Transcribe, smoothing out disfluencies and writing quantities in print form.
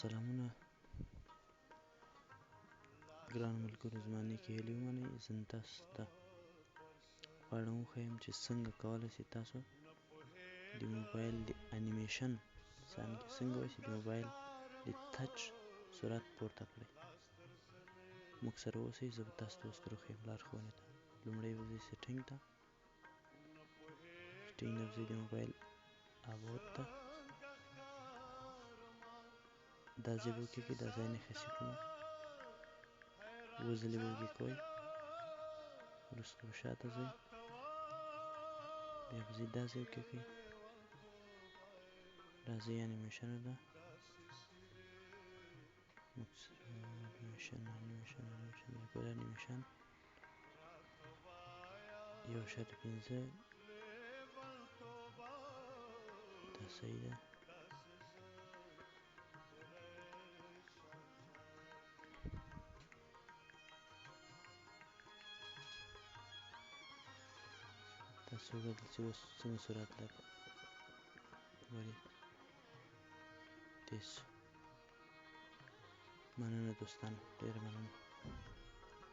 سلامونه ګرانو ملګرو، زما نیکې هیلې ومنئ. زه نن تاسو ته غواړم وښیم چې څنګه کولی شئ تاسو د موبایل د انیمیشن څنګه وایي د موبایل د ټچ سرعت پورته کړئ. موږ سره اوسئ، زه به تاسو ته اوس در وښیم لارښوونې ته. لومړی به ځئ سیټینګ ته، سیټینګ نه به ځئ د موبایل اباوټ ته، دا ځای به وکښئ، دا ځای نښې سیټونه 7 ځلې به وکښئ. وروسته به شاته ځئ، بیا به ځئ دا ځای وکښئ، دا ځای انیمیشنه ده، انیمیشن انیمیشن 1.5 دا صحیح ده. تاسو وګورئ چې اوس څنګه سرعت لري، ګورئ تېز. مننه دوستانو، ډېره مننه.